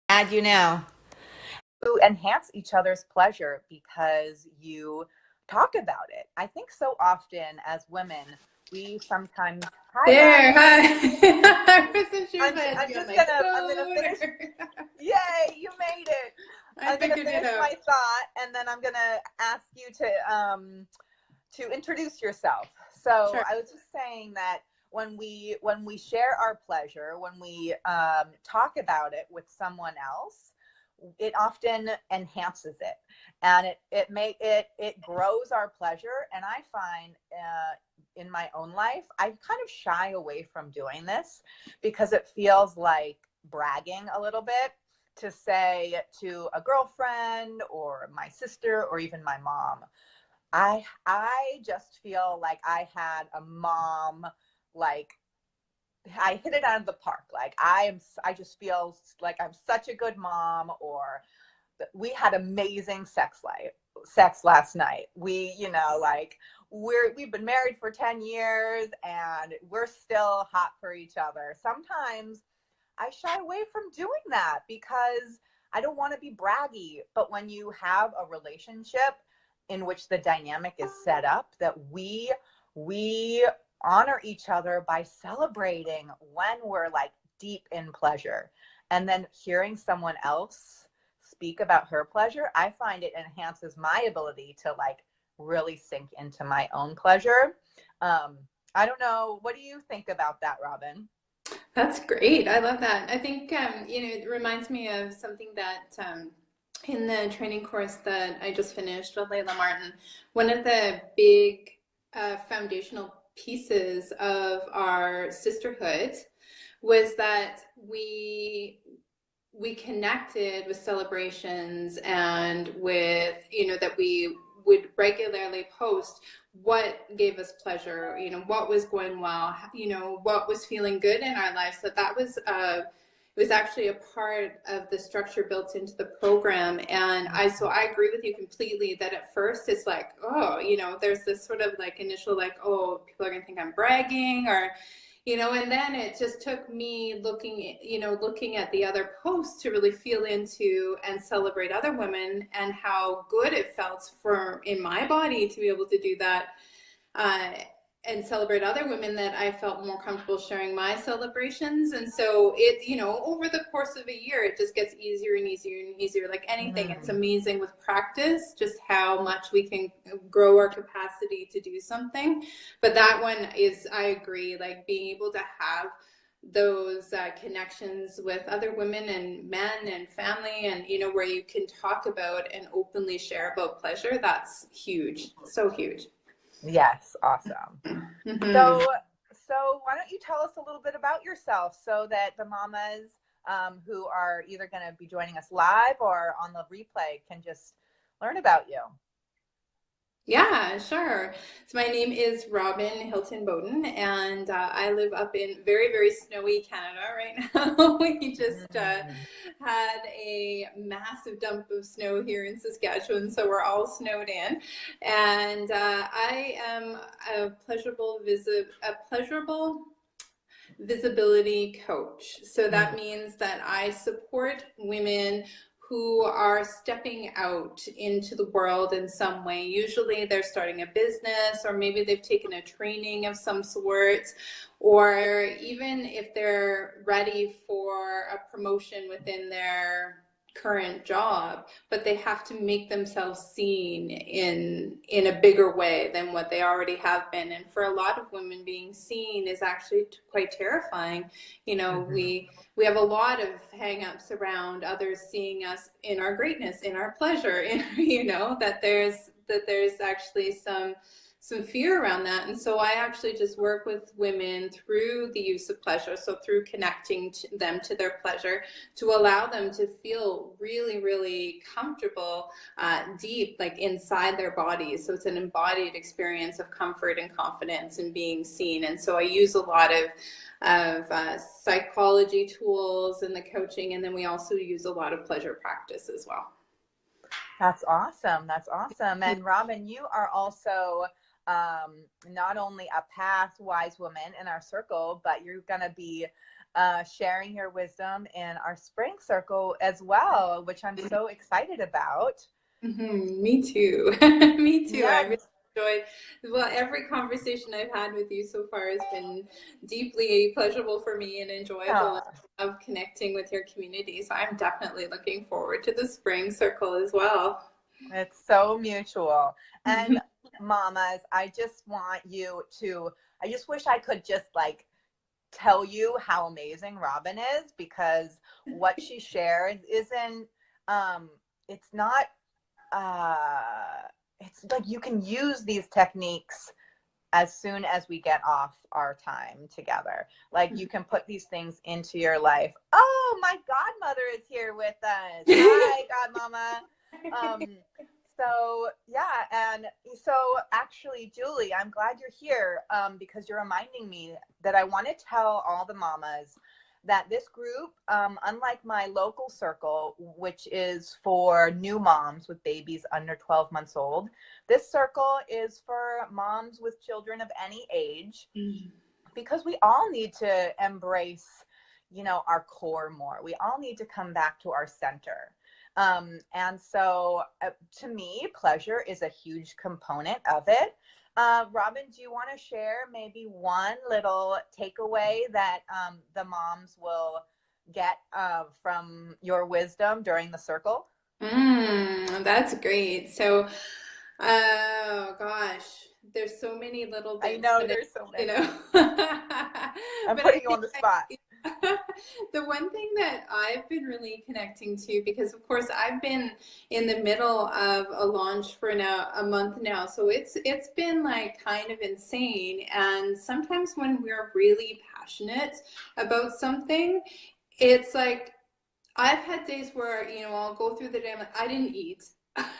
Add you now. To enhance each other's pleasure because you talk about it. I think so often as women, we sometimes, hi There, Robin. hi. I wasn't sure if I had to I'm be on just my gonna, I'm gonna phone finish. or Yay, you made it. I I'm gonna figured it finish out. my thought and then I'm gonna ask you to introduce yourself. So Sure. I was just saying that when we share our pleasure, when we talk about it with someone else, it often enhances it, and it grows our pleasure. And I find in my own life, I kind of shy away from doing this because it feels like bragging a little bit to say to a girlfriend or my sister or even my mom, I just feel like I had a mom, like I hit it out of the park. Like I just feel like I'm such a good mom, or we had amazing sex last night. Like we've been married for 10 years and we're still hot for each other. Sometimes I shy away from doing that because I don't want to be braggy. But when you have a relationship in which the dynamic is set up that we honor each other by celebrating when we're like deep in pleasure, and then hearing someone else speak about her pleasure, I find it enhances my ability to like really sink into my own pleasure. um I don't know, what do you think about that, Robin? That's great. I love that. I think, it reminds me of something that in the training course that I just finished with Layla Martin, one of the big foundational pieces of our sisterhood was that we connected with celebrations and with, that we would regularly post what gave us pleasure, what was going well, what was feeling good in our lives. So that was it was actually a part of the structure built into the program. And I agree with you completely that at first it's like, oh, there's this sort of like initial like, oh, people are gonna think I'm bragging, or and then it just took me looking at the other posts to really feel into and celebrate other women and how good it felt for in my body to be able to do that, uh, and celebrate other women, that I felt more comfortable sharing my celebrations. And so over the course of a year, it just gets easier and easier and easier. Like anything, it's Mm. amazing with practice, just how much we can grow our capacity to do something. But that one is, I agree, like being able to have those connections with other women and men and family, and where you can talk about and openly share about pleasure, that's huge, so huge. Yes, awesome. Mm-hmm. So why don't you tell us a little bit about yourself so that the mamas who are either going to be joining us live or on the replay can just learn about you. Yeah, sure. So my name is Robin Hilton Bowden, and I live up in very, very snowy Canada right now. We just Mm. had a massive dump of snow here in Saskatchewan, so we're all snowed in. And I am a pleasurable visibility coach. So that Mm. means that I support women who are stepping out into the world in some way. Usually they're starting a business, or maybe they've taken a training of some sort, or even if they're ready for a promotion within their current job, but they have to make themselves seen in a bigger way than what they already have been. And for a lot of women, being seen is actually quite terrifying. Mhm. We have a lot of hang-ups around others seeing us in our greatness, in our pleasure, in that there's actually some fear around that. And so I actually just work with women through the use of pleasure, so through connecting them to their pleasure, to allow them to feel really, really comfortable, deep, like inside their bodies. So it's an embodied experience of comfort and confidence and being seen. And so I use a lot of psychology tools in the coaching, and then we also use a lot of pleasure practice as well. That's awesome. That's awesome. And Robin, you are also not only a past wise woman in our circle, but you're going to be sharing your wisdom in our spring circle as well, which I'm so excited about. Me too. Me too. I Yeah. really enjoyed, well, every conversation I've had with you so far has been deeply pleasurable for me and enjoyable, and of connecting with your community. So I'm definitely looking forward to the spring circle as well. It's so mutual. And mamas, I just want you to, I just wish I could just like tell you how amazing Robin is, because what she shares isn't, it's not, it's like you can use these techniques as soon as we get off our time together. Like you can put these things into your life. Oh, my godmother is here with us. Hi, godmama. So yeah, and so actually, Julie, I'm glad you're here, because you're reminding me that I want to tell all the mamas that this group, unlike my local circle, which is for new moms with babies under 12 months old, this circle is for moms with children of any age, because we all need to embrace, you know, our core more. We all need to come back to our center. And so to me, pleasure is a huge component of it. Robin, do you want to share maybe one little takeaway that the moms will get from your wisdom during the circle? That's great. So, oh gosh, there's so many little I bits, know but there's so you many. know, I'm but I putting you think on the spot. the one thing that I've been really connecting to, because of course I've been in the middle of a launch for now a month now, so it's been like kind of insane. And sometimes when we're really passionate about something, it's like I've had days where, you know, I'll go through the day, I'm like, I didn't eat.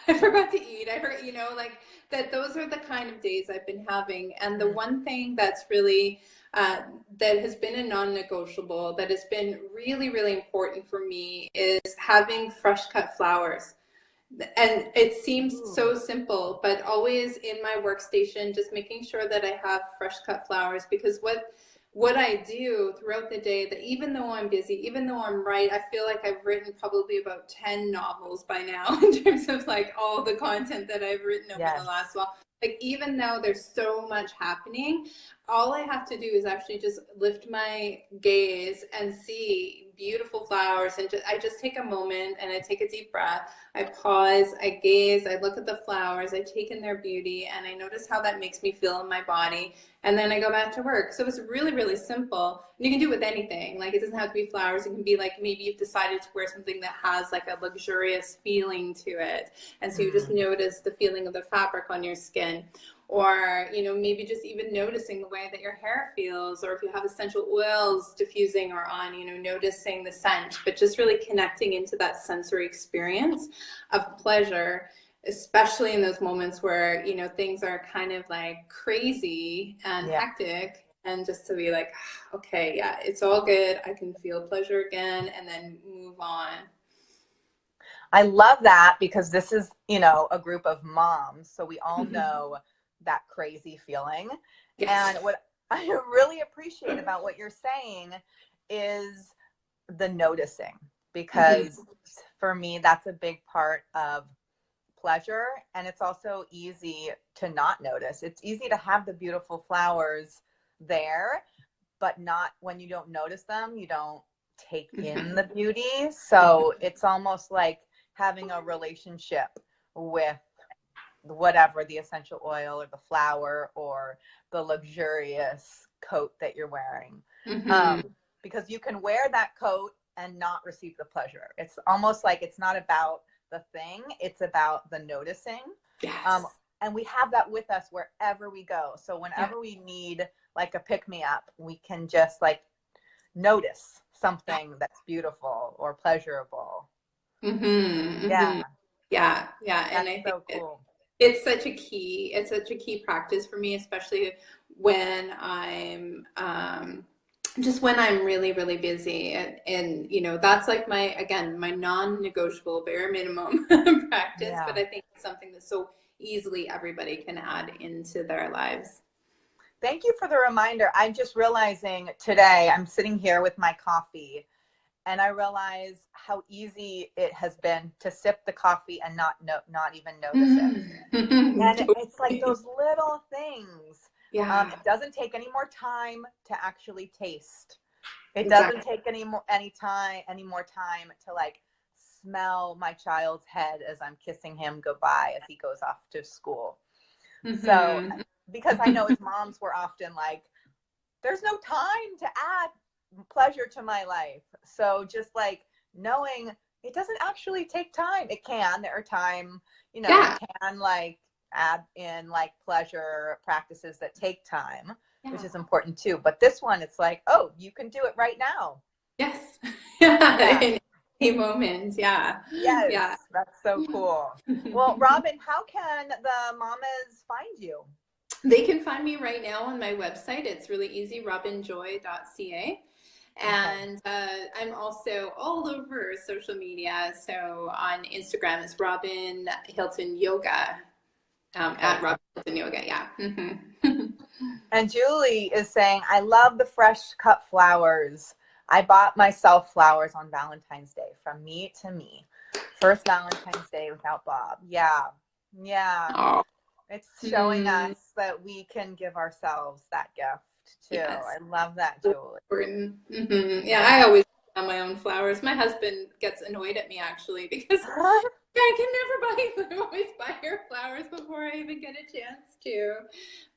I forgot to eat. I heard, you know, like that, those are the kind of days I've been having. And the one thing that's really, that has been a non-negotiable, that has been really, really important for me is having fresh cut flowers. And it seems so simple, but always in my workstation, just making sure that I have fresh cut flowers, because what I do throughout the day, that even though I'm busy, even though I'm right, I feel like I've written probably about 10 novels by now in terms of like all the content that I've written over the last while. Like even though there's so much happening, all I have to do is actually just lift my gaze and see beautiful flowers, and I just take a moment and I take a deep breath. I pause, I gaze, I look at the flowers, I take in their beauty, and I notice how that makes me feel in my body. And then I go back to work. So it's really, really simple. And you can do it with anything. Like it doesn't have to be flowers. It can be like maybe you've decided to wear something that has like a luxurious feeling to it. And so you just notice the feeling of the fabric on your skin. Or, you know, maybe just even noticing the way that your hair feels, or if you have essential oils diffusing or on, you know, noticing the scent, but just really connecting into that sensory experience of pleasure, especially in those moments where, you know, things are kind of like crazy and hectic, and just to be like, okay, yeah, it's all good. I can feel pleasure again, and then move on. I love that, because this is, you know, a group of moms. So we all know that crazy feeling. And what I really appreciate about what you're saying is the noticing, because for me, that's a big part of pleasure. And it's also easy to not notice. It's easy to have the beautiful flowers there, but not when you don't notice them, you don't take in the beauty. So it's almost like having a relationship with whatever, the essential oil or the flower or the luxurious coat that you're wearing. Because you can wear that coat and not receive the pleasure. It's almost like it's not about the thing, it's about the noticing. And we have that with us wherever we go. So whenever we need like a pick-me-up, we can just like notice something that's beautiful or pleasurable. Yeah. And I think so cool. It's such a key practice for me, especially when I'm just when I'm really, really busy. And you know, that's like my non-negotiable bare minimum practice, but I think it's something that so easily everybody can add into their lives. Thank you for the reminder. I'm just realizing today I'm sitting here with my coffee and I realize how easy it has been to sip the coffee and not even notice it. And it's like those little things. Yeah. It doesn't take any more time to actually taste. It Exactly. doesn't take any more time to like smell my child's head as I'm kissing him goodbye as he goes off to school. So because I know as moms we're often like, there's no time to add pleasure to my life. So just like knowing it doesn't actually take time. It can. There are time, you Yeah. can like add in like pleasure practices that take time, which Yeah. is important too. But this one, it's like, oh, you can do it right now. Yes. Yeah. Yeah. In any moment. Yeah. Yes. Yeah. That's so cool. Well, Robin, how can the mamas find you? They can find me right now on my website. It's really easy, robinjoy.ca. Okay. And I'm also all over social media. So on Instagram, it's Robin Hilton Yoga, Okay. at Robin Hilton Yoga. Yeah. And Julie is saying, I love the fresh cut flowers. I bought myself flowers on Valentine's Day from me to me. First Valentine's Day without Bob. Yeah. Yeah. Oh, It's showing us that we can give ourselves that gift too. yes. I love that, Julie. Important. Yeah, I Yeah. always buy my own flowers. My husband gets annoyed at me actually because I can never always buy her flowers before I even get a chance to.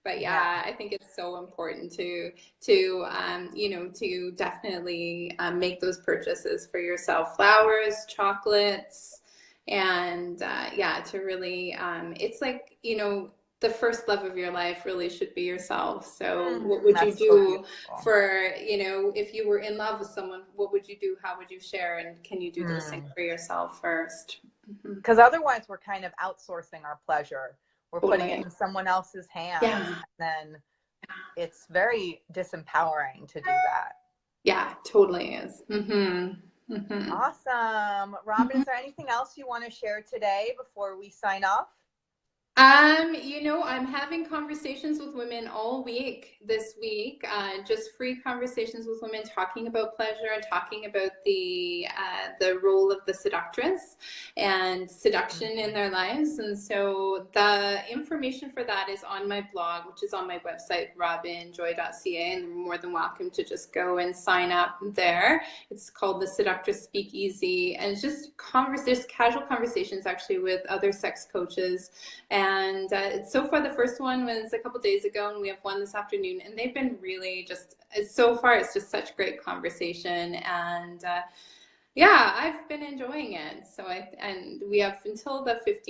But Yeah. yeah, I think it's so important to to definitely make those purchases for yourself. Flowers, chocolates, and yeah, to really it's like, the first love of your life really should be yourself. So what would you That's so do beautiful. for, if you were in love with someone, what would you do? How would you share? And can you do those things for yourself first? Because otherwise we're kind of outsourcing our pleasure. We're putting it Totally. in someone else's hands. Yeah. And then it's very disempowering to do that. Yeah, totally is. Awesome. Robin, is there anything else you want to share today before we sign off? I'm having conversations with women all week this week, just free conversations with women talking about pleasure and talking about the role of the seductress and seduction in their lives. And so the information for that is on my blog, which is on my website, robinjoy.ca, and you're more than welcome to just go and sign up there. It's called the Seductress Speakeasy, and it's just casual conversations actually with other sex coaches. And so far, the first one was a couple days ago, and we have one this afternoon. And they've been really so far, it's just such great conversation. And yeah, I've been enjoying it. And we have until the 15th.